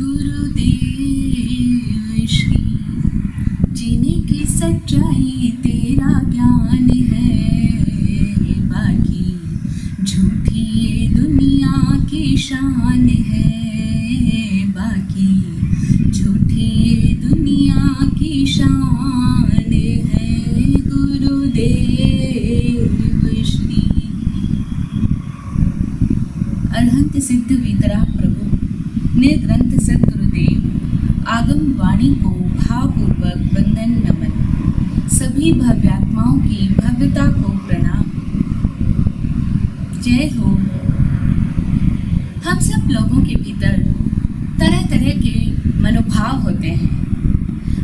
गुरुदेव श्री जीने की सच्चाई तेरा ज्ञान है, बाकी झूठी ये दुनिया की शान है, बाकी झूठी ये दुनिया की शान है। गुरुदेव श्री अरहंत सिद्ध वितराग प्रभु निर्ग्रंथ सद्गुरुदेव आगम वाणी को भावपूर्वक वंदन नमन। सभी भव्यात्माओं की भव्यता को प्रणाम। जय हो। हम सब लोगों के भीतर तरह तरह के मनोभाव होते हैं।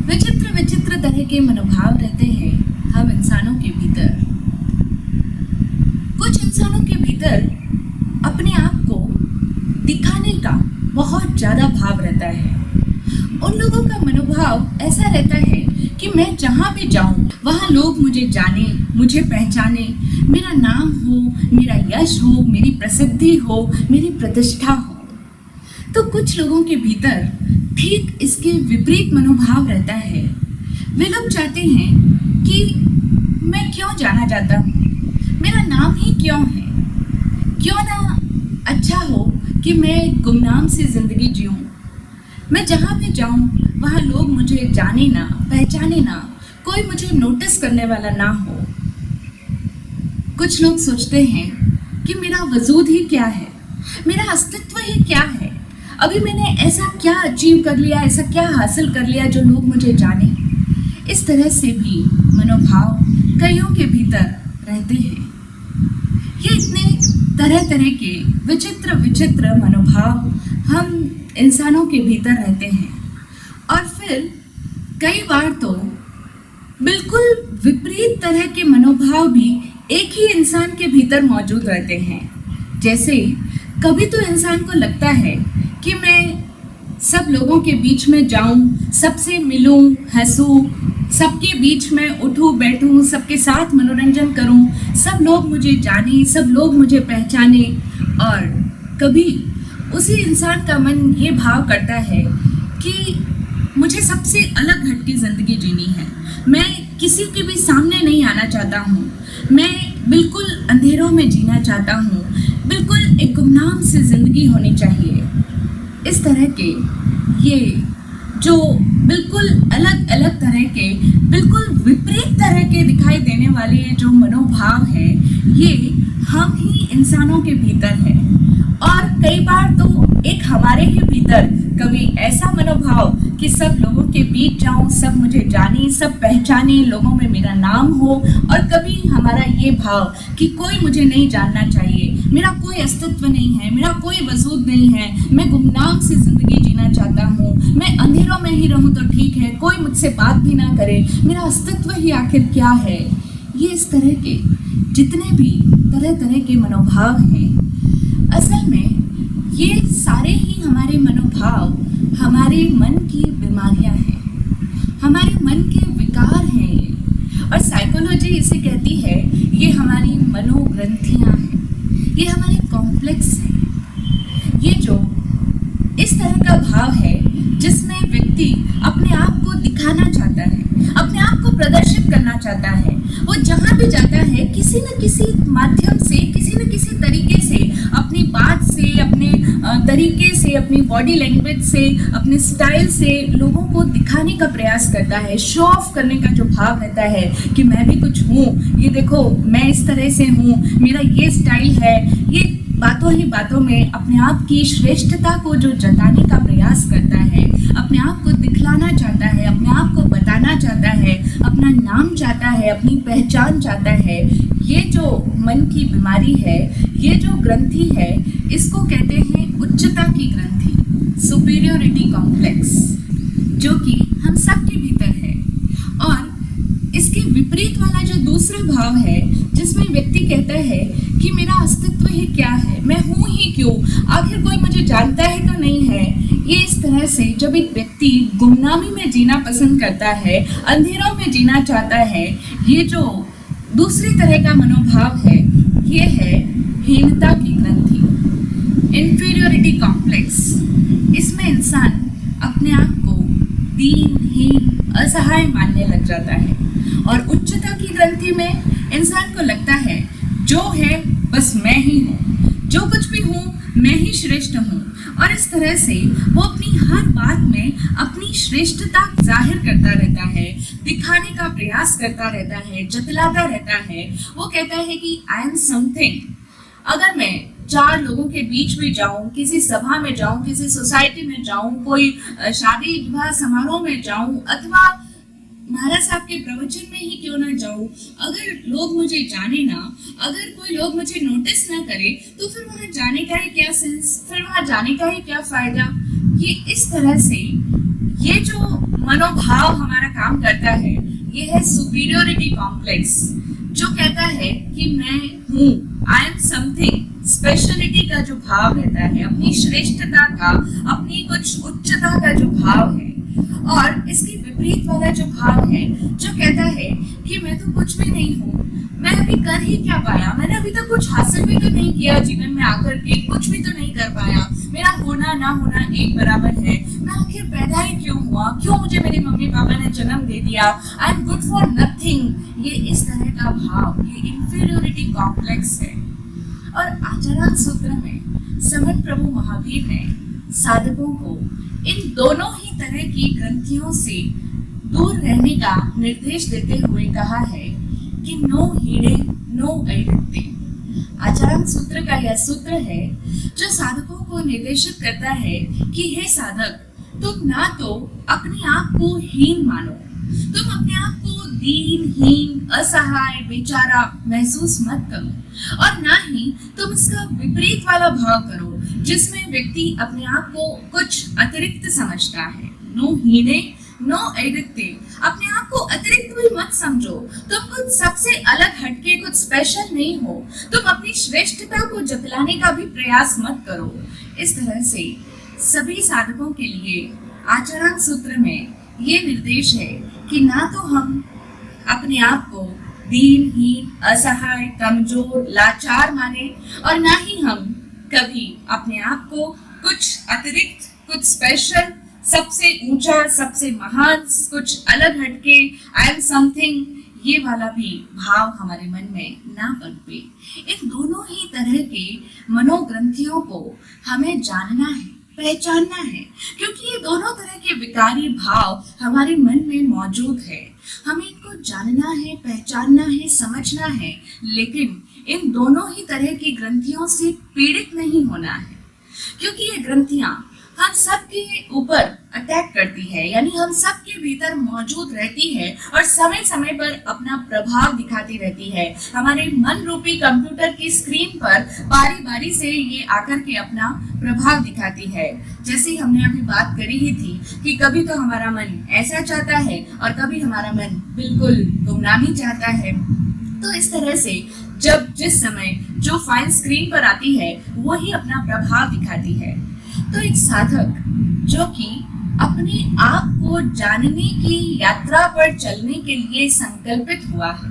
विचित्र विचित्र तरह के मनोभाव रहते हैं हम इंसानों के भीतर। कुछ इंसानों के भीतर अपने आप को दिखाने का बहुत ज्यादा भाव रहता है। उन लोगों का मनोभाव ऐसा रहता है कि मैं जहाँ भी जाऊँ वहाँ लोग मुझे जाने, मुझे पहचाने, मेरा नाम हो, मेरा यश हो, मेरी प्रसिद्धि हो, मेरी प्रतिष्ठा हो। तो कुछ लोगों के भीतर ठीक इसके विपरीत मनोभाव रहता है। वे लोग चाहते हैं कि मैं क्यों जाना जाता हूँ, मेरा नाम ही क्यों है, क्यों ना अच्छा हो कि मैं गुमनाम से जिंदगी जीऊं। मैं जहाँ भी जाऊं वहाँ लोग मुझे जाने ना, पहचाने ना, कोई मुझे नोटिस करने वाला ना हो। कुछ लोग सोचते हैं कि मेरा वजूद ही क्या है, मेरा अस्तित्व ही क्या है, अभी मैंने ऐसा क्या अचीव कर लिया, ऐसा क्या हासिल कर लिया जो लोग मुझे जाने। इस तरह से भी मनोभाव कईयों के भीतर रहते हैं। ये इतने तरह तरह के विचित्र विचित्र मनोभाव हम इंसानों के भीतर रहते हैं। और फिर कई बार तो बिल्कुल विपरीत तरह के मनोभाव भी एक ही इंसान के भीतर मौजूद रहते हैं। जैसे कभी तो इंसान को लगता है कि मैं सब लोगों के बीच में जाऊं, सबसे मिलूं, हंसूं, सबके बीच में उठूं बैठूं, सबके साथ मनोरंजन करूं, सब लोग मुझे जाने, सब लोग मुझे पहचाने। और कभी उसी इंसान का मन ये भाव करता है कि मुझे सबसे अलग हटके ज़िंदगी जीनी है, मैं किसी के भी सामने नहीं आना चाहता हूँ, मैं बिल्कुल अंधेरों में जीना चाहता हूँ, बिल्कुल एक गुमनाम से ज़िंदगी होनी चाहिए। इस तरह के ये जो बिल्कुल अलग अलग तरह के, बिल्कुल विपरीत तरह के दिखाई देने वाले जो मनोभाव हैं, ये हम ही इंसानों के भीतर है। और कई बार तो एक हमारे ही भीतर कभी ऐसा मनोभाव कि सब लोगों के बीच जाऊं, सब मुझे जाने, सब पहचाने, लोगों में मेरा नाम हो। और कभी हमारा ये भाव कि कोई मुझे नहीं जानना चाहिए, मेरा कोई अस्तित्व नहीं है, मेरा कोई वजूद नहीं है, मैं गुमनाम से जिंदगी जीना चाहता हूँ, मैं अंधेरों में ही रहूँ तो ठीक है, कोई मुझसे बात भी ना करे, मेरा अस्तित्व ही आखिर क्या है। ये इस तरह के जितने भी तरह तरह के मनोभाव हैं, असल में ये सारे ही हमारे मनोभाव हमारे मन की बीमारियां हैं, हमारे मन के विकार हैं ये। और साइकोलॉजी इसे कहती है ये हमारी मनोग्रंथियां हैं, ये हमारे कॉम्प्लेक्स हैं। ये जो इस तरह का भाव है जिसमें व्यक्ति अपने आप को दिखाना चाहता है, अपने आप को प्रदर्शित करना चाहता है, वो जहाँ भी जाता है किसी न किसी माध्यम से, किसी न किसी तरीके से, अपनी बात से, अपने तरीके से, अपनी बॉडी लैंग्वेज से, अपने स्टाइल से लोगों को दिखाने का प्रयास करता है। शो ऑफ करने का जो भाव रहता है कि मैं भी कुछ हूँ, ये देखो मैं इस तरह से हूँ, मेरा ये स्टाइल है। ये बातों ही बातों में अपने आप की श्रेष्ठता को जो जताने का प्रयास करता है, अपने आप को दिखलाना चाहता है, अपने आप को बताना चाहता है, अपना नाम चाहता है, अपनी पहचान चाहता है। ये जो मन की बीमारी है, ये जो ग्रंथि है, इसको कहते हैं उच्चता की ग्रंथि, सुपीरियोरिटी कॉम्प्लेक्स, जो कि हम सब के भीतर है। और इसके विपरीत वाला जो दूसरा भाव है जिसमें व्यक्ति कहता है कि मेरा अस्तित्व ही क्या है, मैं हूँ ही क्यों, आखिर कोई मुझे जानता है तो नहीं है। ये इस तरह से जब एक व्यक्ति गुमनामी में जीना पसंद करता है, अंधेरों में जीना चाहता है, ये जो दूसरी तरह का मनोभाव है, ये है हीनता की ग्रंथि, इंफीरियोरिटी कॉम्प्लेक्स। इसमें इंसान असहाय मानने लग जाता है। और उच्चता की ग्रंथि में इंसान को लगता है जो है बस मैं ही हूँ, जो कुछ भी हूँ मैं ही श्रेष्ठ हूँ। और इस तरह से वो अपनी हर बात में अपनी श्रेष्ठता जाहिर करता रहता है, दिखाने का प्रयास करता रहता है, जतलाता रहता है। वो कहता है कि आई एम समथिंग। अगर मैं 4 लोगों के बीच में जाऊं, किसी सभा में जाऊं, किसी सोसाइटी में जाऊं, कोई शादी विवाह समारोह में जाऊं, अथवा महाराज साहब के प्रवचन में ही क्यों ना जाऊं, अगर लोग मुझे जाने ना, अगर कोई लोग मुझे नोटिस ना करे, तो फिर वहां जाने का ही क्या सेंस, फिर वहां जाने का ही क्या फायदा। ये इस तरह से ये जो मनोभाव हमारा काम करता है, ये है सुपीरियोरिटी कॉम्प्लेक्स, जो कहता है कि मैं हूँ, आई एम समथिंग। स्पेशलिटी का जो भाव रहता है, अपनी श्रेष्ठता का, अपनी कुछ उच्चता का जो भाव है, और इसके विपरीत वाला जो भाव है जो कहता है कि मैं तो कुछ भी नहीं हूँ, मैं अभी कर ही क्या पाया, मैंने अभी तक कुछ हासिल भी तो नहीं किया जीवन में आकर के, कुछ भी तो नहीं कर पाया, मेरा होना ना होना एक बराबर है, मैं आखिर पैदा ही क्यों हुआ, क्यों मुझे मेरे मम्मी पापा ने जन्म दे दिया, I am good for nothing. ये इस तरह का भाव, ये इंफीरियोरिटी कॉम्प्लेक्स है। और आचरण सूत्र में समर्थ प्रभु महावीर ने साधकों को इन दोनों ही तरह की ग्रंथियों से दूर रहने का निर्देश देते हुए कहा है कि नो हीड़े नो ऐरत्ते। आचरण सूत्र का यह सूत्र है जो साधकों को निर्देशित करता है कि हे साधक, तुम ना तो अपने आप को हीन मानो, तुम अपने आप को दीनहीन, असहाय, बेचारा महसूस मत करो, और ना ही तुम इसका विपरीत वाला भाव करो जिसमें व्यक्ति अपने आप को कुछ अतिरिक्त समझता है। नो हीने नो ऐरत्ते, अपने आप को अतिरिक्त भी मत समझो, तुम कुछ सबसे अलग हटके, कुछ स्पेशल नहीं हो, तुम अपनी श्रेष्ठता को जतलाने का भी प्रयास मत करो। इस तरह से सभी साधकों के लिए आचरण सूत्र में ये निर्देश है कि ना तो हम अपने आप को दीनहीन, असहाय, कमजोर, लाचार माने, और ना ही हम कभी अपने आप को कुछ अतिरिक्त, कुछ स्पेशल, सबसे ऊंचा, सबसे महान, कुछ अलग हटके, आई एम समथिंग, ये वाला भी भाव हमारे मन में ना पनपे। इन दोनों ही तरह के मनोग्रंथियों को हमें जानना है, पहचानना है, क्योंकि ये दोनों तरह के विकारी भाव हमारे मन में मौजूद है। हमें इनको जानना है, पहचानना है, समझना है, लेकिन इन दोनों ही तरह की ग्रंथियों से पीड़ित नहीं होना है, क्योंकि ये ग्रंथियां हम सबके ऊपर अटैक करती है, यानी हम सबके भीतर मौजूद रहती है और समय समय पर अपना प्रभाव दिखाती रहती है। हमारे मन रूपी कंप्यूटर की स्क्रीन पर बारी बारी से ये आकर के अपना प्रभाव दिखाती है। जैसे हमने अभी बात करी ही थी कि कभी तो हमारा मन ऐसा चाहता है और कभी हमारा मन बिल्कुल गुमनामी चाहता है। तो इस तरह से जब जिस समय जो फाइल स्क्रीन पर आती है वो ही अपना प्रभाव दिखाती है। तो एक साधक जो कि अपने आप को जानने की यात्रा पर चलने के लिए संकल्पित हुआ है,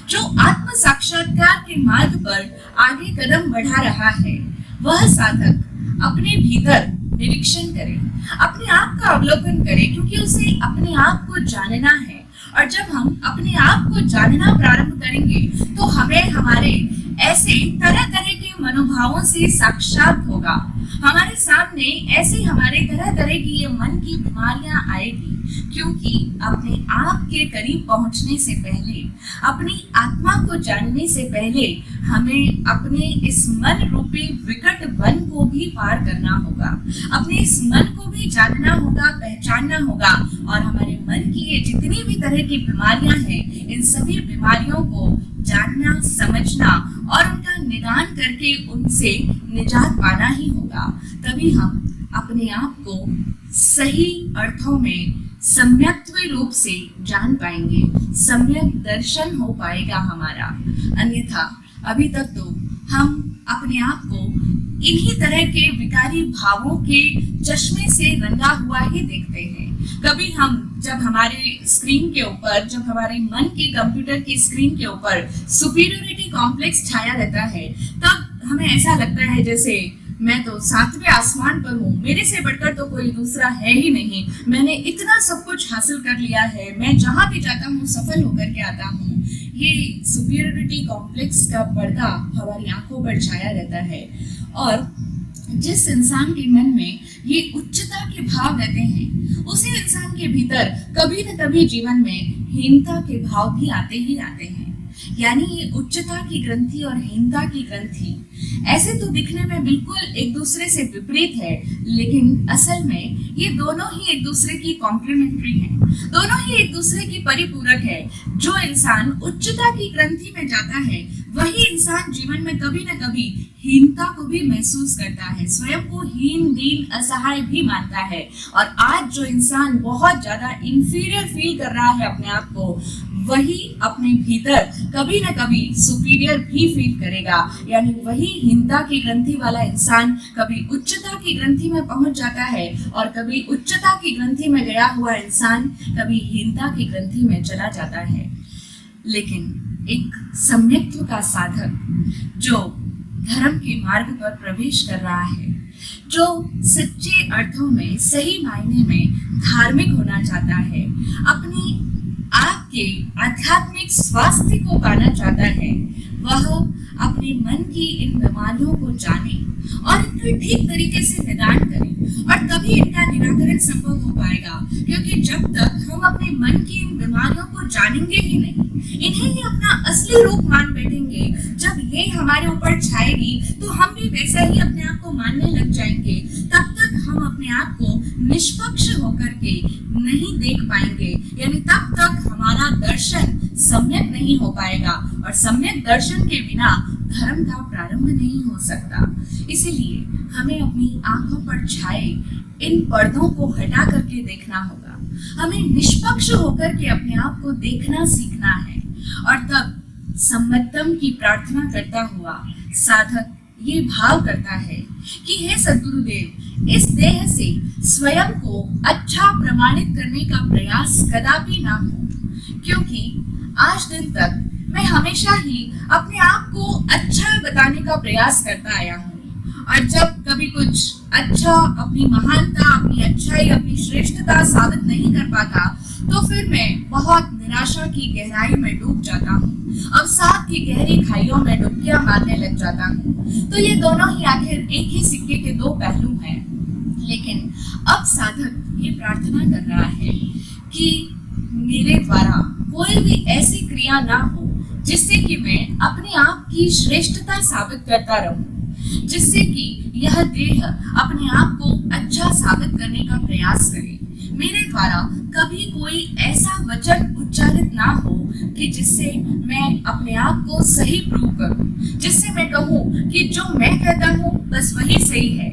जो आत्म साक्षात्कार के मार्ग पर आगे कदम बढ़ा रहा है, वह साधक अपने भीतर निरीक्षण करे, अपने आप का अवलोकन करे, क्योंकि उसे अपने आप को जानना है। और जब हम अपने आप को जानना प्रारंभ करेंगे तो हमें हमारे ऐसे तरह तरह के मनोभावों से साक्षात होगा, हमारे सामने ऐसे हमारे तरह तरह की ये मन की बीमारियां आएगी, क्योंकि अपने आप के करीब पहुंचने से पहले, अपनी आत्मा को जानने से पहले हमें अपने इस मन रूपी विकट वन को भी पार करना होगा, अपने इस मन को भी जानना होगा, पहचानना होगा, और हमारे मन की ये जितनी भी तरह की बीमारियां हैं, इन सभी बीमारियों को जानना, समझना और उनका निदान करके उनसे निजात पाना ही होगा। तभी हम अपने आप को सही अर्थों में सम्यक्त्व रूप से जान पाएंगे, सम्यक दर्शन हो पाएगा हमारा। अन्यथा अभी तक तो हम अपने आप को इन्हीं तरह के विकारी भावों के चश्मे से रंगा हुआ ही देखते हैं। कभी हम जब हमारे स्क्रीन के ऊपर, जब हमारे मन की कंप्यूटर की स्क्रीन के ऊपर सुपीरियोरिटी कॉम्प्लेक्स छाया रहता है, तब हमें ऐसा लगता है जैसे मैं तो सातवें आसमान पर हूँ, मेरे से बढ़कर तो कोई दूसरा है ही नहीं, मैंने इतना सब कुछ हासिल कर लिया है, मैं जहाँ भी जाता हूँ सफल होकर के आता हूँ। ये सुपीरियरिटी कॉम्प्लेक्स का पर्दा हमारी आंखों पर छाया रहता है। और जिस इंसान के मन में ये उच्चता के भाव रहते हैं, उसी इंसान के भीतर कभी न कभी जीवन में हीनता के भाव भी आते ही आते हैं। यानी ये उच्चता की ग्रंथि और हीनता की ग्रंथि ऐसे तो दिखने में बिल्कुल एक दूसरे से विपरीत है, लेकिन असल में ये दोनों ही एक दूसरे की कॉम्प्लीमेंट्री हैं, दोनों ही एक दूसरे की परिपूरक है। जो इंसान उच्चता की ग्रंथि में जाता है, वही इंसान जीवन में कभी न कभी हीनता को भी महसूस करता है, स्वयं को हीन, दीन, असहाय भी मानता है। और आज जो इंसान बहुत ज्यादा इंफीरियर फील कर रहा है अपने आप को, वही अपने भीतर कभी न कभी सुपीरियर भी फील करेगा। यानी वही हीनता की ग्रंथि वाला इंसान कभी उच्चता की ग्रंथि में पहुंच जाता है, और कभी उच्चता की ग्रंथि में गया हुआ इंसान कभी हीनता की ग्रंथि में चला जाता है। लेकिन एक सम्यक्त्व का साधक जो धर्म के मार्ग पर प्रवेश कर रहा है, जो सच्चे अर्थों में, सही मायने में धार्मिक होना चाहता है, अपनी आपके आध्यात्मिक स्वास्थ्य को पाना चाहता है, वह अपने मन की इन बीमारियों को जाने और इनका ठीक तरीके से निदान करे, और तभी इनका निराकरण संभव हो पाएगा। क्योंकि जब तक हम अपने मन की इन बीमारियों को जानेंगे ही नहीं, इन्हें ही अपना असली रूप मान बैठेंगे, जब ये हमारे ऊपर छाएगी तो हम भी वैसा ही अपने आप को मानने लग जाएंगे, तब तक हम अपने आप को निष्पक्ष होकर के नहीं देख पाएंगे। यानी तब तक हमारा दर्शन सम्यक नहीं हो पाएगा, और सम्यक दर्शन के बिना धर्म का प्रारंभ नहीं हो सकता। इसीलिए हमें अपनी आंखों पर छाए इन पर्दों को हटा करके देखना होगा, हमें निष्पक्ष होकर के अपने आप को देखना सीखना है। और तब सम्मतम की प्रार्थना करता हुआ साधक ये भाव करता है कि हे सद्गुरुदेव, इस देह से स्वयं को अच्छा प्रमाणित करने का प्रयास कदापि ना हो, क्योंकि आज दिन तक मैं हमेशा ही अपने आप को अच्छा बताने का प्रयास करता आया हूँ, और जब कभी कुछ अच्छा, अपनी महानता, अपनी अच्छाई, अपनी श्रेष्ठता साबित नहीं कर पाता, तो फिर मैं बहुत निराशा की गहराई में डूब जाता हूँ, अवसाद की गहरी खाइयों में डुबकियां मारने लग जाता हूँ। तो ये दोनों ही आखिर एक ही सिक्के के दो पहलू हैं। लेकिन अब साधक ये प्रार्थना कर रहा है कि मेरे द्वारा कोई भी ऐसी क्रिया ना हो जिससे कि मैं अपने आप की श्रेष्ठता साबित करता रहूं, जिससे कि यह देह अपने आप को अच्छा साबित करने का प्रयास करे। मेरे द्वारा कभी कोई ऐसा वचन उच्चारित ना हो कि जिससे मैं अपने आप को सही प्रूव करूं, जिससे मैं कहूं कि जो मैं कहता हूं बस वही सही है,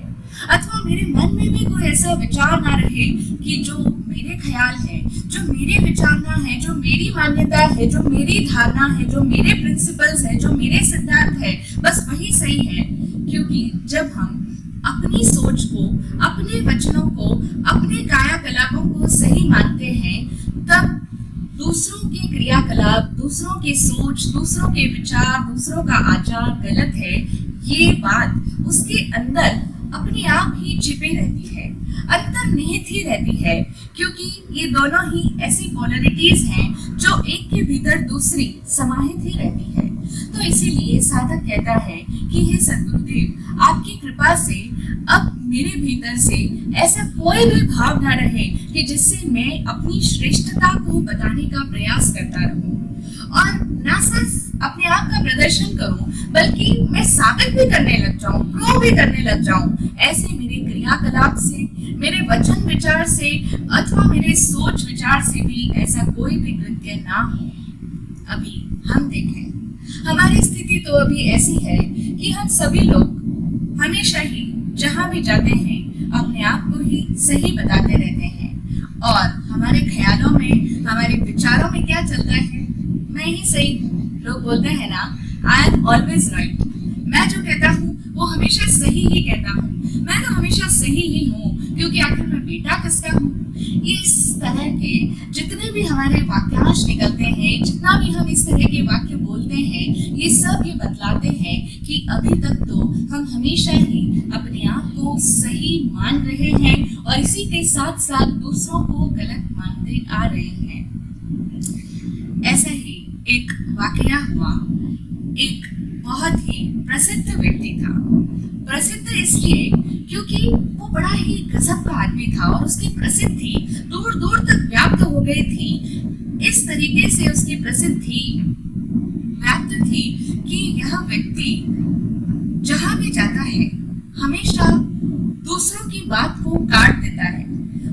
अथवा मेरे मन में भी कोई ऐसा विचार ना रहे कि जो मेरे ख्याल है, जो मेरे विचारना है, जो मेरी मान्यता है, जो मेरी धारणा है, जो मेरे प्रिंसिपल्स है, जो मेरे सिद्धांत है, बस वही सही है। क्योंकि जब हम अपनी सोच को, अपने वचनों को, अपने कायाकलापों को सही मानते हैं, तब दूसरों के क्रियाकलाप, दूसरों की सोच, दूसरों के विचार, दूसरों का आचार गलत है, ये बात उसके अंदर अपने आप ही छिपी रहती है, अंतर्निहित ही रहती है। क्योंकि ये दोनों ही ऐसी पोलरिटीज हैं जो एक के भीतर दूसरी समाहित ही रहती है। तो इसीलिए साधक कहता है कि हे सद्गुरुदेव, आपकी कृपा से अब मेरे भीतर से ऐसा कोई भी भाव ना रहे कि जिससे मैं अपनी श्रेष्ठता को बताने का प्रयास करता रहूं, और ना सिर्फ अपने आप का प्रदर्शन करूं, बल्कि मैं साबित भी करने लग जाऊं, प्रूव भी करने लग जाऊं। ऐसे मेरे क्रियाकलाप से, मेरे वचन विचार से, अथवा मेरे सोच विचार से भी ऐसा कोई भी कृत्य ना हो। अभी हम देखें, हमारी स्थिति तो अभी ऐसी है कि हम सभी लोग हमेशा ही जहां भी जाते हैं अपने आप को ही सही बताते रहते हैं, और हमारे ख्यालों में, हमारे विचारों में क्या चलता है, मैं ही सही हूँ। लोग बोलते हैं ना, आई एम ऑलवेज राइट, मैं जो कहता हूँ वो हमेशा सही ही कहता हूँ, मैं तो हमेशा सही ही हूँ, क्योंकि आखिर मैं बेटा किसका हूँ। इस तरह के जितने भी हमारे वाक्यांश निकलते हैं, जितना भी हम इस तरह के वाक्य बोलते हैं, ये सब ये बतलाते हैं कि अभी तक तो हम हमेशा ही अपने आप को सही मान रहे हैं और इसी के साथ साथ दूसरों को गलत मानते आ रहे हैं। ऐसा ही एक वाकया हुआ। एक बहुत ही प्रसिद्ध व्यक्ति था। प्रसिद्ध इसलिए क्योंकि वो बड़ा ही गजब का आदमी था और उसकी प्रसिद्धि दूर दूर तक व्याप्त हो गई थी। इस तरीके से उसकी प्रसिद्धि व्याप्त थी कि यह व्यक्ति जहां भी जाता है हमेशा दूसरों की बात को काट देता है,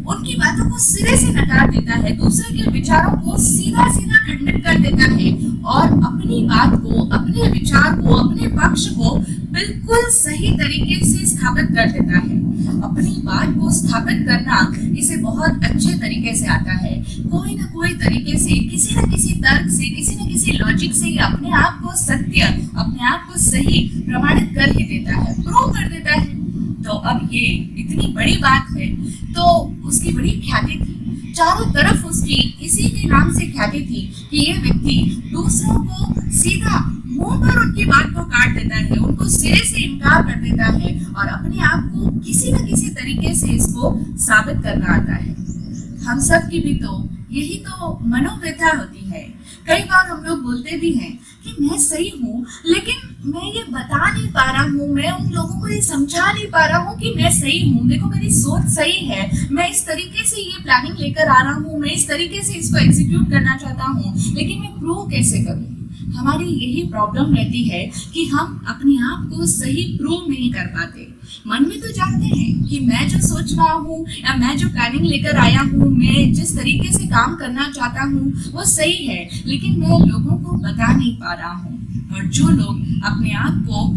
उनकी बातों को सिरे से नकार देता है, दूसरे के विचारों को सीधा सीधा खंडित कर देता है और अपनी बात को, अपने विचार को, अपने पक्ष को बिल्कुल सही तरीके से स्थापित कर देता है। अपनी बात को स्थापित करना इसे बहुत अच्छे तरीके से आता है। कोई ना कोई तरीके से, किसी न किसी तर्क से, किसी न किसी लॉजिक से अपने आप को सत्य, अपने आप को सही प्रमाणित कर ही देता है, प्रूव कर देता है। तो अब ये इतनी बड़ी बात है, तो उसकी बड़ी ख्याति थी, चारों तरफ उसकी इसी के नाम से ख्याति थी कि ये व्यक्ति दूसरों को सीधा मुंह पर उनकी बात को काट देता है, उनको सिरे से इनकार कर देता है और अपने आप को किसी न किसी तरीके से इसको साबित करना आता है। हम सब की भी तो यही तो मनोव्यथा होती है। कई बार हम लोग बोलते भी हैं कि मैं सही हूँ, लेकिन मैं ये बता नहीं पा रहा हूँ, मैं उन लोगों को ये समझा नहीं पा रहा हूँ कि मैं सही हूँ। देखो मेरी सोच सही है, मैं इस तरीके से ये प्लानिंग लेकर आ रहा हूँ, मैं इस तरीके से इसको एग्जीक्यूट करना चाहता हूँ, लेकिन मैं प्रूव कैसे करूँ। हमारी यही प्रॉब्लम रहती है कि हम अपने आप को सही प्रूव नहीं कर पाते। मन में तो जानते हैं कि मैं जो सोच रहा हूँ या मैं जो प्लानिंग लेकर आया हूँ, मैं जिस तरीके से काम करना चाहता हूँ वो सही है, लेकिन मैं लोगों को बता नहीं पा रहा हूँ। और जो लोग अपने आप को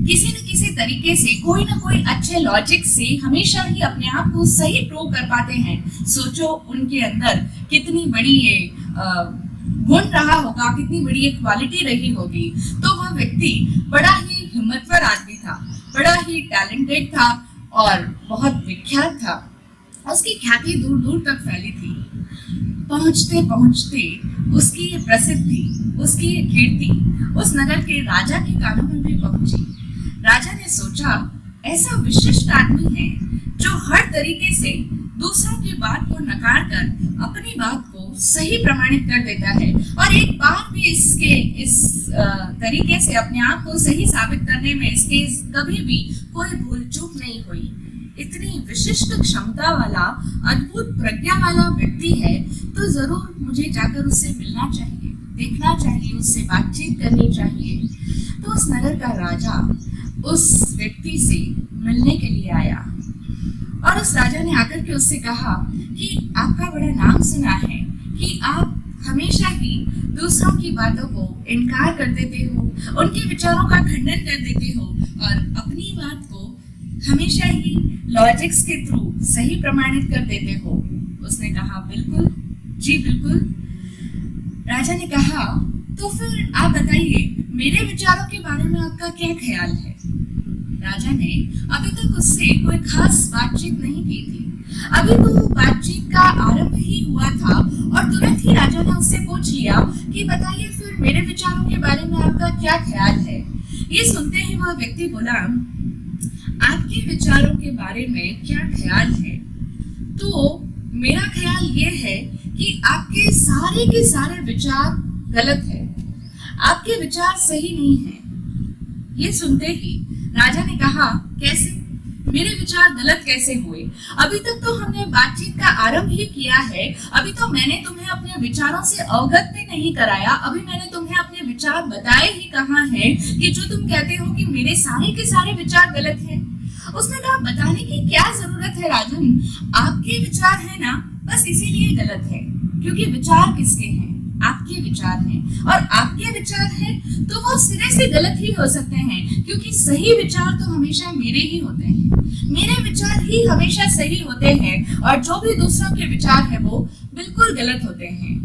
किसी न किसी तरीके से, कोई ना कोई अच्छे लॉजिक से हमेशा ही अपने आप को सही प्रूव कर पाते हैं, सोचो उनके अंदर कितनी बड़ी ये गुण रहा होगा, कितनी बड़ी एक क्वालिटी रही होगी। तो वह व्यक्ति बड़ा ही हिम्मतवर आदमी था, बड़ा ही टैलेंटेड था और बहुत विख्यात था। उसकी ख्याति दूर दूर तक फैली थी। पहुंचते पहुंचते उसकी प्रसिद्धि, उसकी कीर्ति उस नगर के राजा के कानों में भी पहुंची। राजा ने सोचा, ऐसा विशिष्ट आदमी है जो हर तरीके से दूसरों की बात को नकार कर अपनी बात को सही प्रमाणित कर देता है और एक बार भी इस तरीके से अपने आप को सही साबित करने में इसके कभी भी कोई भूल चूक नहीं हुई। इतनी विशिष्ट क्षमता वाला, अद्भुत प्रज्ञा वाला व्यक्ति है, तो जरूर मुझे जाकर उससे मिलना चाहिए, देखना चाहिए, उससे बातचीत करनी चाहिए। तो उस नगर का राजा उस व्यक्ति से मिलने के लिए आया और उस राजा ने आकर के उससे कहा कि आपका बड़ा नाम सुना है कि आप हमेशा ही दूसरों की बातों को इनकार कर देते हो, उनके विचारों का खंडन कर देते हो और अपनी बात को हमेशा ही लॉजिक्स के थ्रू सही प्रमाणित कर देते हो। उसने कहा, बिल्कुल जी बिल्कुल। राजा ने कहा, तो फिर आप बताइए मेरे विचारों के बारे में आपका क्या ख्याल है। राजा ने अभी तक उससे कोई खास बातचीत नहीं की थी, अभी तो बातचीत का आरंभ ही हुआ था और तुरंत ही राजा ने उससे पूछ लिया कि बताइए फिर मेरे विचारों के बारे में आपका क्या ख्याल है। ये सुनते ही वह व्यक्ति बोला, आपके विचारों के बारे में क्या ख्याल है, तो मेरा ख्याल ये है कि आपके सारे के सारे विचार गलत है, आपके विचार सही नहीं है। ये सुनते ही राजा ने कहा, कैसे, मेरे विचार गलत कैसे हुए? अभी तक तो हमने बातचीत का आरंभ ही किया है, अभी तो मैंने तुम्हें अपने विचारों से अवगत भी नहीं कराया, अभी मैंने तुम्हें अपने विचार बताए ही कहाँ हैं कि जो तुम कहते हो कि मेरे सारे के सारे विचार गलत हैं। उसने कहा, बताने की क्या जरूरत है राजन, आपके विचार है ना, बस इसीलिए गलत है, क्योंकि विचार किसके हैं? आपके विचार हैं, और आपके विचार हैं तो वो सिरे से गलत ही हो सकते हैं, क्योंकि सही विचार तो हमेशा मेरे ही होते हैं, मेरे विचार ही हमेशा सही होते हैं और जो भी दूसरों के विचार है वो बिल्कुल गलत होते हैं।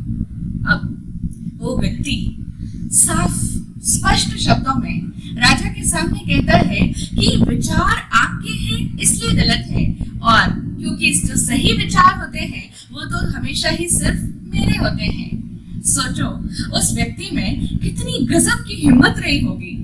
अब वो व्यक्ति साफ स्पष्ट शब्दों में राजा के सामने कहता है कि विचार आपके हैं इसलिए गलत है, और क्योंकि जो सही विचार होते हैं वो तो हमेशा ही सिर्फ मेरे होते हैं। सोचो उस व्यक्ति में कितनी गजब की हिम्मत रही होगी,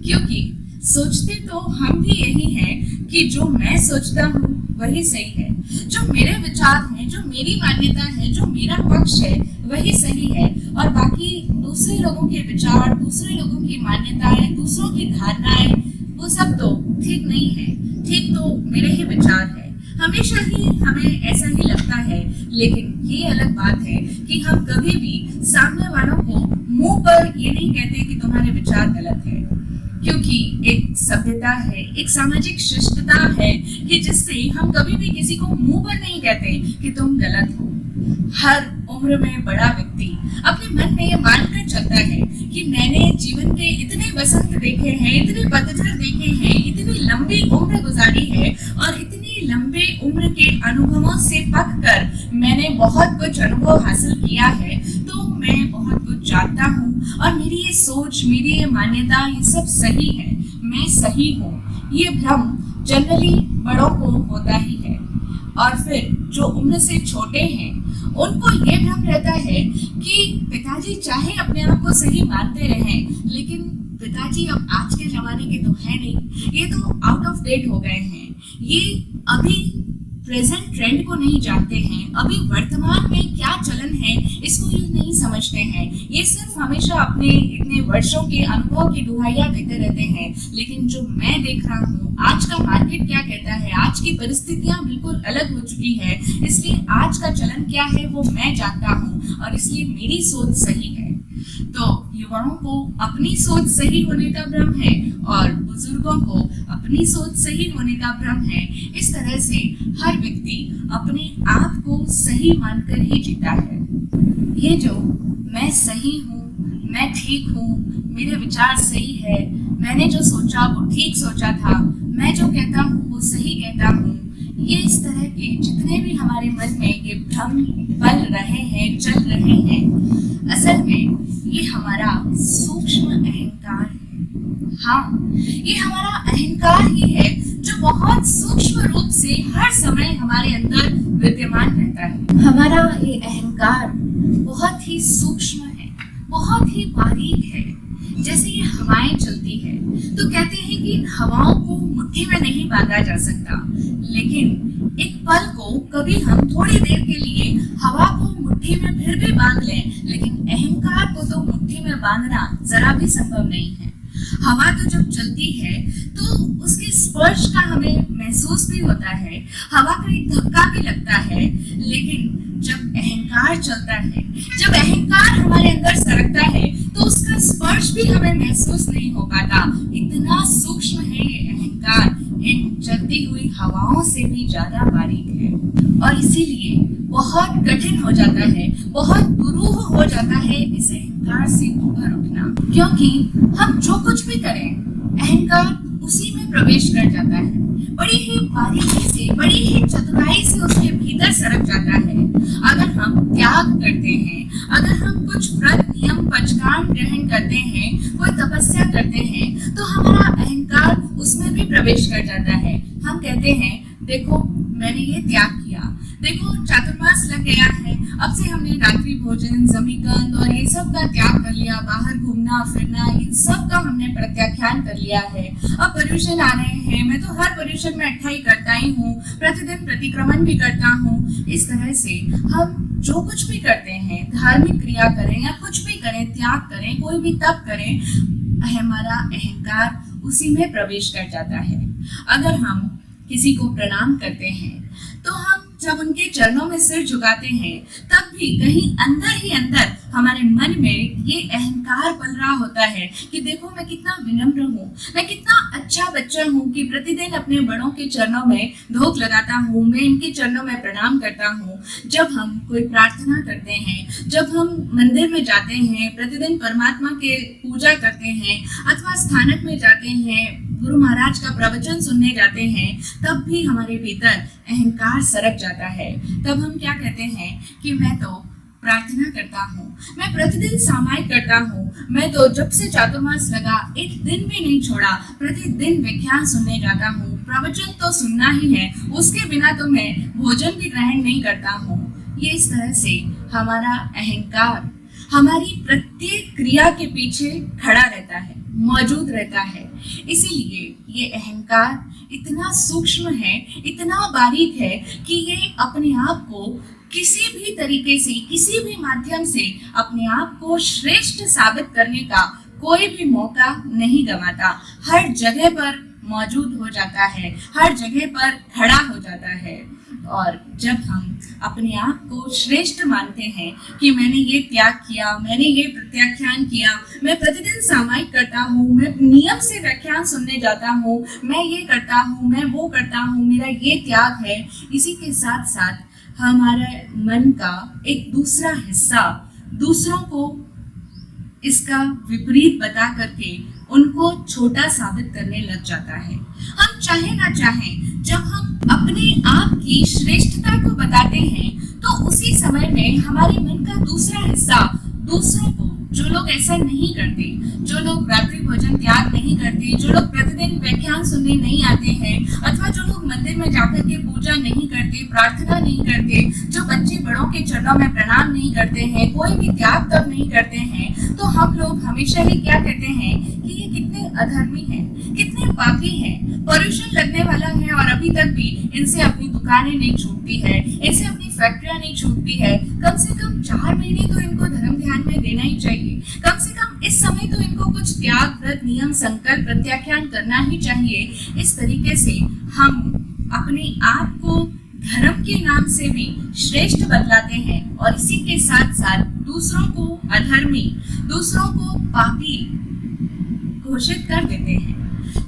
क्योंकि सोचते तो हम भी यही हैं कि जो मैं सोचता हूँ वही सही है, जो मेरे विचार हैं, जो मेरी मान्यता है, जो मेरा पक्ष है वही सही है, और बाकी दूसरे लोगों के विचार, दूसरे लोगों की मान्यताएं, दूसरों की धारणाएं, वो सब तो ठीक नहीं है। ठीक तो मेरे ही विचार है, हमेशा ही हमें ऐसा ही लगता है। लेकिन ये अलग बात है कि हम कभी भी सामने वालों को मुंह पर ये नहीं कहते कि तुम्हारे विचार गलत है, क्योंकि एक सभ्यता है, एक सामाजिक शिष्टता है कि जिससे हम कभी भी किसी को मुंह पर नहीं कहते कि तुम गलत हो। हर उम्र में बड़ा व्यक्ति अपने मन में ये मानकर चलता है कि मैंने जीवन के इतने वसंत देखे हैं, इतने पतझड़ देखे हैं, इतनी लंबी उम्र गुजारी है, और इतनी लंबे उम्र के अनुभवों से पक कर मैंने बहुत कुछ अनुभव हासिल किया है, तो मैं बहुत कुछ जानता हूँ, और मेरी ये सोच, मेरी ये मान्यता, ये सब सही है, मैं सही हूँ। ये भ्रम जनरली बड़ों को होता ही है। और फिर जो उम्र से छोटे हैं उनको ये भ्रम रहता है कि पिताजी चाहे अपने आप को सही मानते रहें, लेकिन पिताजी अब आज के जमाने के तो है नहीं, ये तो आउट ऑफ डेट हो गए हैं, ये अभी प्रेजेंट ट्रेंड को नहीं जानते हैं, अभी वर्तमान में क्या चलन है इसको ये नहीं समझते हैं, ये सिर्फ हमेशा अपने इतने वर्षों के अनुभव की दुहाइयां देते रहते हैं। लेकिन जो मैं देख रहा हूँ, आज का मार्केट क्या कहता है, आज की परिस्थितियां बिल्कुल अलग हो चुकी है, इसलिए आज का चलन क्या है वो मैं जानता हूँ, और इसलिए मेरी सोच सही है। तो युवाओं को अपनी सोच सही होने का भ्रम है, और बुजुर्गों को अपनी सोच सही होने का भ्रम है। इस तरह से हर व्यक्ति अपने आप को सही मानकर ही जीता है। ये जो मैं सही हूँ, मैं ठीक हूँ, मेरे विचार सही है, मैंने जो सोचा वो ठीक सोचा था, मैं जो कहता हूँ वो सही कहता हूँ, ये इस तरह के जितने भी हमारे मन में ये भ्रम पल रहे हैं, चल रहे हैं, असल में ये हमारा सूक्ष्म अहंकार है। हाँ, ये हमारा अहंकार ही है जो बहुत सूक्ष्म रूप से हर समय हमारे अंदर विद्यमान रहता है। हमारा ये अहंकार बहुत ही सूक्ष्म है, बहुत ही बारीक है। जैसे ये हवाएं चलती है तो कहते हैं कि इन हवाओं को मुट्ठी में नहीं बांधा जा सकता, लेकिन एक पल को कभी हम थोड़ी देर के लिए हवा को मुट्ठी में फिर भी बांध लें, लेकिन अहंकार को तो मुट्ठी में बांधना जरा भी संभव नहीं है। हवा तो जब चलती है तो उसके स्पर्श का हमें महसूस भी होता है, हवा का एक धक्का भी लगता है, लेकिन जब अहंकार चलता है, जब अहंकार हमारे अंदर सरकता है, तो उसका स्पर्श भी हमें महसूस नहीं हो पाता। इतना सूक्ष्म है ये अहंकार, इन चलती हुई हवाओं से भी ज्यादा बारीक है, और इसीलिए बहुत कठिन हो जाता है, बहुत दुरूह हो जाता है इस अहंकार से ऊपर उठना, क्योंकि हम जो कुछ भी करें अहंकार उसी में प्रवेश कर जाता है, बड़ी ही बारीकी से, बड़ी ही चतुराई से उसके भीतर सरक जाता है। अगर हम त्याग करते हैं, अगर हम कुछ व्रत नियम पंचकाम ग्रहण करते हैं, कोई तपस्या करते हैं, तो हमारा अहंकार उसमें भी प्रवेश कर जाता है। हम कहते हैं देखो मैंने ये त्याग किया, देखो चातुर्मास लग गया है, अब से हमने रात्रि भोजन, जमीकंद और ये सब का त्याग कर लिया, बाहर घूमना फिरना इन सब का हमने प्रत्याख्यान कर लिया है। अब पर्यूषण आ रहे हैं, मैं तो हर पर्यूषण में अट्ठाई करता ही हूँ, प्रतिदिन प्रतिक्रमण भी करता हूँ। इस तरह से हम जो कुछ भी करते हैं, धार्मिक क्रिया करें या कुछ भी करें, त्याग करें, कोई भी तप करें, हमारा अहंकार उसी में प्रवेश कर जाता है। अगर हम किसी को प्रणाम करते हैं तो हम जब उनके चरणों में सिर झुकाते हैं तब भी कहीं अंदर ही अंदर हमारे मन में ये अहंकार पल रहा होता है कि देखो मैं कितना विनम्र हूँ, मैं कितना अच्छा बच्चा हूँ कि प्रतिदिन अपने बड़ों के चरणों में धूप लगाता हूँ, मैं इनके चरणों में प्रणाम करता हूँ। जब हम कोई प्रार्थना करते हैं, जब हम मंदिर में जाते हैं, प्रतिदिन परमात्मा के पूजा करते हैं, अथवा स्थानक में जाते हैं, गुरु महाराज का प्रवचन सुनने जाते हैं, तब भी हमारे भीतर अहंकार सरक जाता है। तब हम क्या कहते हैं कि मैं तो प्रार्थना करता हूँ, मैं प्रतिदिन सामायिक करता हूँ, मैं तो जब से चातुर्मास लगा एक दिन भी नहीं छोड़ा, प्रतिदिन व्याख्यान सुनने जाता हूँ, प्रवचन तो सुनना ही है, उसके बिना तो मैं भोजन भी ग्रहण नहीं करता हूँ। ये इस तरह से हमारा अहंकार हमारी प्रत्येक क्रिया के पीछे खड़ा रहता है, मौजूद रहता है। इसीलिए ये अहंकार इतना सूक्ष्म है, इतना बारीक है कि ये अपने आप को किसी भी तरीके से, किसी भी माध्यम से अपने आप को श्रेष्ठ साबित करने का कोई भी मौका नहीं गंवाता। हर जगह पर मौजूद हो जाता है, हर जगह पर खड़ा हो जाता है। और जब हम अपने आप को श्रेष्ठ मानते हैं कि मैंने ये त्याग किया, मैंने ये प्रत्याख्यान किया, मैं प्रतिदिन सामायिक करता हूँ, मैं नियम से व्याख्यान सुनने जाता हूँ, मैं ये करता हूँ, मैं वो करता हूँ, मेरा ये त्याग है, इसी के साथ साथ हमारे मन का एक दूसरा हिस्सा दूसरों को इसका विपरीत बता करके उनको छोटा साबित करने लग जाता है। हम चाहे ना चाहें, जब हम अपने आप की श्रेष्ठता को बताते हैं तो उसी समय में हमारे मन का दूसरा हिस्सा दूसरों को, जो लोग ऐसा नहीं करते, जो लोग रात्रि भोजन त्याग नहीं करते, जो लोग प्रतिदिन व्याख्यान सुनने नहीं आते हैं, अथवा जो लोग मंदिर में जाकर के पूजा नहीं करते, प्रार्थना नहीं करते, जो बच्चे बड़ों के चरणों में प्रणाम नहीं करते हैं, कोई भी त्याग तब नहीं करते हैं, तो हम लोग हमेशा ही क्या कहते हैं कि ये कितने अधर्मी हैं, कितने पापी हैं, पॉल्यूशन लगने वाला है और अभी तक भी इनसे अपनी दुकानें नहीं छूटती है, इनसे अपनी फैक्ट्रियां नहीं छूटती है। कम से कम 4 महीने तो इनको धर्म ध्यान में देना ही चाहिए, कम से कम इस समय तो इनको कुछ त्याग, व्रत, नियम, संकल्प, प्रत्याख्यान करना ही चाहिए। इस तरीके से हम अपने आप को धर्म के नाम से भी श्रेष्ठ बतलाते हैं और इसी के साथ साथ दूसरों को अधर्मी, दूसरों को पापी घोषित कर देते हैं,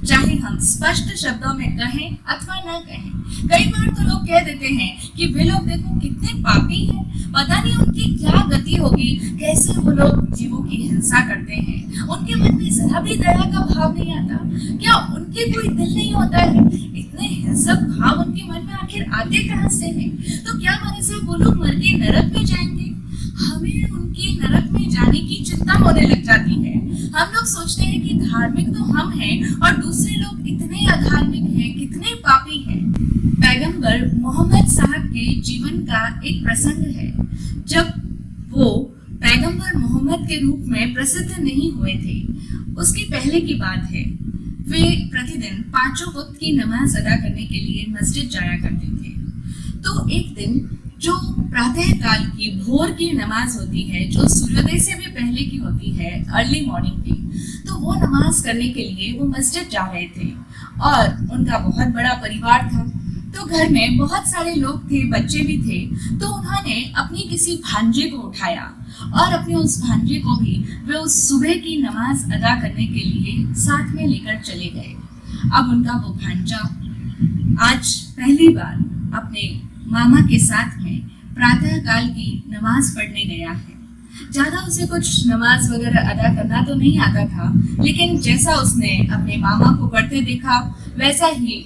चाहे हम स्पष्ट शब्दों में कहें अथवा न कहें। कई बार तो लोग कह देते हैं कि वे लोग देखो कितने पापी हैं, पता नहीं उनकी क्या गति होगी, कैसे वो लोग जीवों की हिंसा करते हैं, उनके मन में जरा भी दया का भाव नहीं आता, क्या उनके कोई दिल नहीं होता है? इतने हिंसक भाव उनके मन में आखिर आते कहाँ से हैं? तो क्या हमारे साथ वो लोग मर के नरक में जाएंगे? हमें उनके नरक में जाने की चिंता होने लग जाती है। हम लोग सोचते हैं कि धार्मिक तो हम हैं और दूसरे लोग इतने अधार्मिक हैं, कितने पापी हैं। पैगंबर मोहम्मद साहब के जीवन का एक प्रसंग है, जब वो पैगंबर मोहम्मद के रूप में प्रसिद्ध नहीं हुए थे। उसके पहले की बात है, वे प्रतिदिन 5 वक्त की नमाज अदा करने के लिए मस्जिद जाया करते थे। तो एक दिन जो प्रातः काल की भोर की नमाज होती है, जो सूर्योदय से भी पहले की होती है, अर्ली मॉर्निंग की, तो वो नमाज करने के लिए वो मस्जिद जा रहे थे और उनका बहुत बड़ा परिवार था। तो घर में बहुत सारे लोग थे, बच्चे भी थे। तो उन्होंने अपनी किसी भांजे को उठाया और अपने उस भांजे को भी वे उस सुबह की नमाज अदा करने के लिए साथ में लेकर चले गए। अब उनका वो भांजा आज पहली बार अपने मामा के साथ में प्रातः काल की नमाज पढ़ने गया है। ज्यादा उसे कुछ नमाज वगैरह अदा करना तो नहीं आता था, लेकिन जैसा उसने अपने मामा को पढ़ते देखा वैसा ही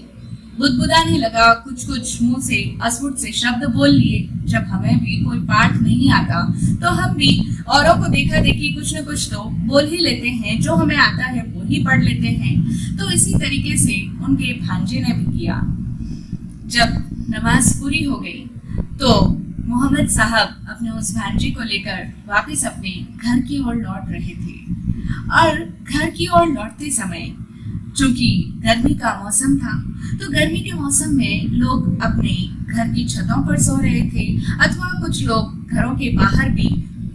बुदबुदाने लगा, कुछ कुछ मुंह से अस्फुट से शब्द बोल लिए। जब हमें भी कोई पाठ नहीं आता तो हम भी औरों को देखा देखी कुछ न कुछ तो बोल ही लेते हैं, जो हमें आता है वो ही पढ़ लेते हैं। तो इसी तरीके से उनके भांजे ने भी किया। जब नमाज पूरी हो गई तो मोहम्मद साहब अपने उस भांजे को लेकर वापस अपने घर की ओर लौट रहे थे और घर की ओर लौटते समय चूंकि गर्मी का मौसम था, तो गर्मी के मौसम में लोग अपने घर की छतों पर सो रहे थे अथवा कुछ लोग घरों के बाहर भी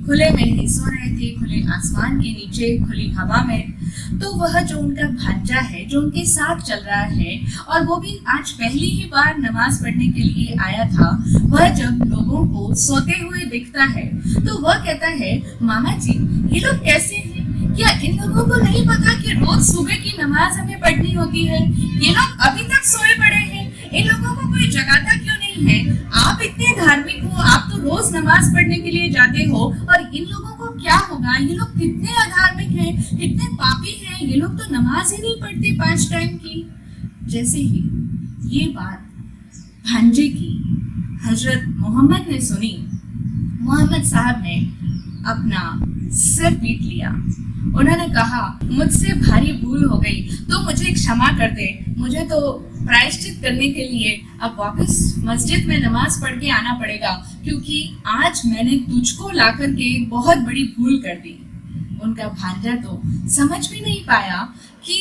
खुले में ही सो रहे थे, खुले आसमान के नीचे, खुली हवा में। तो वह जो उनका भांजा है, जो उनके साथ चल रहा है और वो भी आज पहली ही बार नमाज पढ़ने के लिए आया था, वह जब लोगों को सोते हुए दिखता है तो वह कहता है, मामा जी ये लोग कैसे हैं? क्या इन लोगों को नहीं पता कि रोज सुबह की नमाज हमें पढ़नी होती है? ये लोग अभी तक सोए पड़े हैं, इन लोगों को कोई जगाता क्यों नहीं है? आप इतने धार्मिक हो, आप तो रोज नमाज पढ़ने के लिए जाते हो और इन लोगों को क्या होगा? ये लोग कितने अधार्मिक हैं, कितने पापी हैं, ये लोग तो नमाज ही नहीं पढ़ते 5 टाइम की। जैसे ही ये बात भांजे की हजरत मोहम्मद ने सुनी, मोहम्मद साहब ने अपना सिर पीट लिया। उन्होंने कहा, मुझसे भारी भूल हो गई तो मुझे क्षमा कर दे, मुझे तो प्रायश्चित करने के लिए अब वापस मस्जिद में नमाज पढ़ के आना पड़ेगा, क्योंकि आज मैंने तुझको ला करके एक बहुत बड़ी भूल कर दी। उनका भांजा तो समझ भी नहीं पाया कि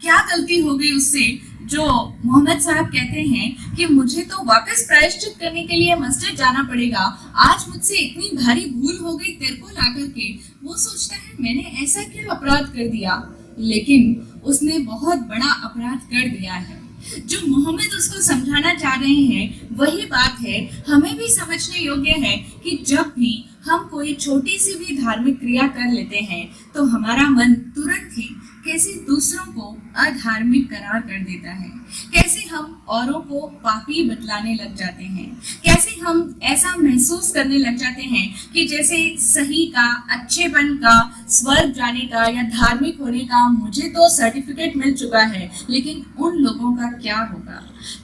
क्या गलती हो गई उससे, जो मोहम्मद साहब कहते हैं कि मुझे तो वापस प्रायश्चित करने के लिए मस्जिद जाना पड़ेगा, आज मुझसे इतनी भारी भूल हो गई तेरे को ला करके। वो सोचता है मैंने ऐसा क्या अपराध कर दिया, लेकिन उसने बहुत बड़ा अपराध कर दिया है। जो मोहम्मद उसको समझाना चाह रहे हैं वही बात है, हमें भी समझने योग्य है कि जब भी हम कोई छोटी सी भी धार्मिक क्रिया कर लेते हैं तो हमारा मन तुरंत ही कैसे दूसरों को अधार्मिक करार कर देता है, कैसे हम औरों को पापी बतलाने लग जाते हैं, कैसे हम ऐसा महसूस करने लग जाते हैं कि जैसे सही का, अच्छेपन का, स्वर्ग जाने का या धार्मिक होने का मुझे तो सर्टिफिकेट मिल चुका है, लेकिन उन लोगों का क्या होगा।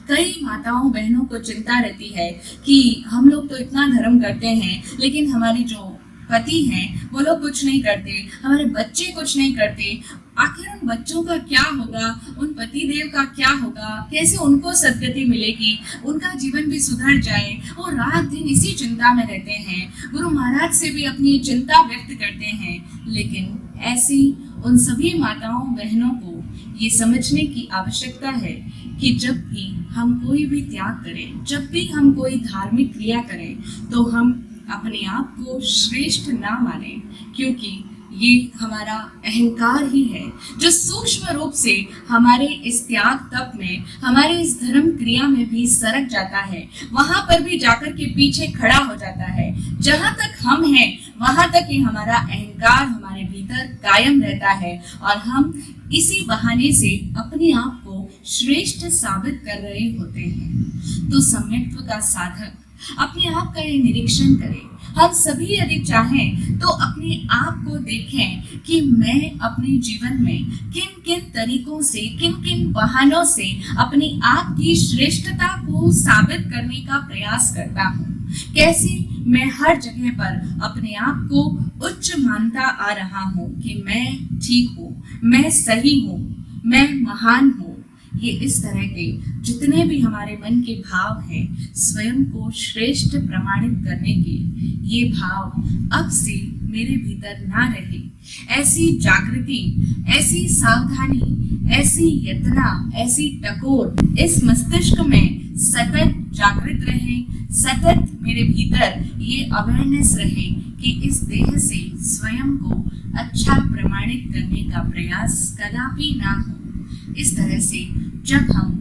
कई माताओं बहनों को चिंता रहती है कि हम लोग तो इतना धर्म करते हैं, लेकिन हमारे जो पति हैं वो लोग कुछ नहीं करते, हमारे बच्चे कुछ नहीं करते, आखिर उन बच्चों का क्या होगा, उन पति देव का क्या होगा, कैसे उनको सदगति मिलेगी, उनका जीवन भी सुधर जाए। वो रात दिन इसी चिंता में रहते हैं, गुरु महाराज से भी अपनी चिंता व्यक्त करते हैं। लेकिन ऐसी उन सभी माताओं बहनों को ये समझने की आवश्यकता है कि जब भी हम कोई भी त्याग करें, जब भी हम कोई धार्मिक क्रिया करें, तो हम अपने आप को श्रेष्ठ ना माने, क्योंकि ये हमारा अहंकार ही है जो सूक्ष्म रूप से हमारे इस त्याग तप में, हमारे इस धर्म क्रिया में भी सरक जाता है, वहां पर भी जाकर के पीछे खड़ा हो जाता है। जहां तक हम हैं वहां तक ही हमारा अहंकार हमारे भीतर कायम रहता है और हम इसी बहाने से अपने आप को श्रेष्ठ साबित कर रहे होते हैं। तो सम्यक्त्व का साधक अपने आप का ये निरीक्षण करें। हम सभी यदि चाहें तो अपने आप को देखें कि मैं अपने जीवन में किन किन तरीकों से, किन किन बहानों से अपने आप की श्रेष्ठता को साबित करने का प्रयास करता हूँ। कैसे मैं हर जगह पर अपने आप को उच्च मानता आ रहा हूँ कि मैं ठीक हूँ, मैं सही हूँ, मैं महान हूँ। ये इस तरह के जितने भी हमारे मन के भाव हैं, स्वयं को श्रेष्ठ प्रमाणित करने के, ये भाव अब से मेरे भीतर ना रहे। ऐसी जागृति, ऐसी सावधानी, ऐसी यत्ना, ऐसी टकोर इस मस्तिष्क में सतत जागृत रहे, सतत मेरे भीतर ये अवेयरनेस रहे कि इस देह से स्वयं को अच्छा प्रमाणित करने का प्रयास कदापि ना हो। इस तरह से जब हम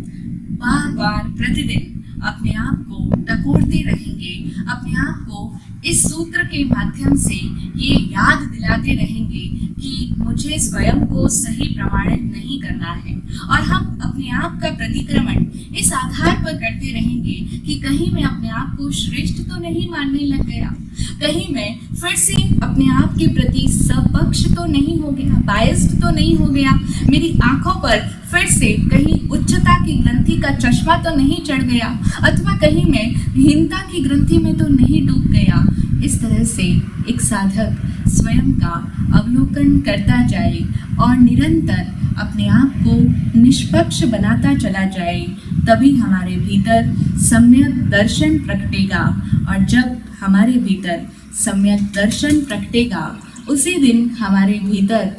बार बार प्रतिदिन अपने आप को टकोरते रहेंगे, अपने आप को इस सूत्र के माध्यम से ये याद दिलाते रहेंगे कि मुझे स्वयं को सही प्रमाणित नहीं करना है, और हम अपने आप का प्रतिक्रमण इस आधार पर करते रहेंगे कि कहीं मैं अपने आप को श्रेष्ठ तो नहीं मानने लग गया, कहीं मैं फिर से अपने आप के प्रति सपक्ष तो नहीं हो गया, बायस्ड तो नहीं हो गया, मेरी आंखों पर फिर से कहीं उच्चता की ग्रंथि का चश्मा तो नहीं चढ़ गया, अथवा कहीं मैं हीनता की ग्रंथि में तो नहीं डूब गया। इस तरह से एक साधक स्वयं का अवलोकन करता जाए और निरंतर अपने आप को निष्पक्ष बनाता चला जाए, तभी हमारे भीतर सम्यक दर्शन प्रकटेगा। और जब हमारे भीतर सम्यक दर्शन प्रकटेगा, उसी दिन हमारे भीतर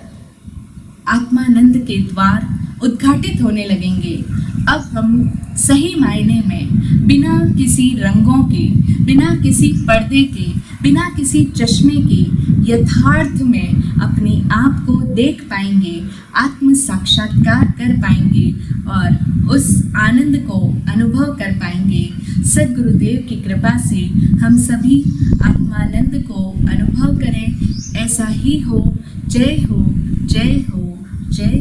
आत्मानंद के द्वार उद्घाटित होने लगेंगे। अब हम सही मायने में बिना किसी रंगों के, बिना किसी पर्दे के, बिना किसी चश्मे के यथार्थ में अपने आप को देख पाएंगे, आत्म साक्षात्कार कर पाएंगे और उस आनंद को अनुभव कर पाएंगे। सद्गुरुदेव की कृपा से हम सभी आत्मानंद को अनुभव करें। ऐसा ही हो। जय हो, जय हो, जय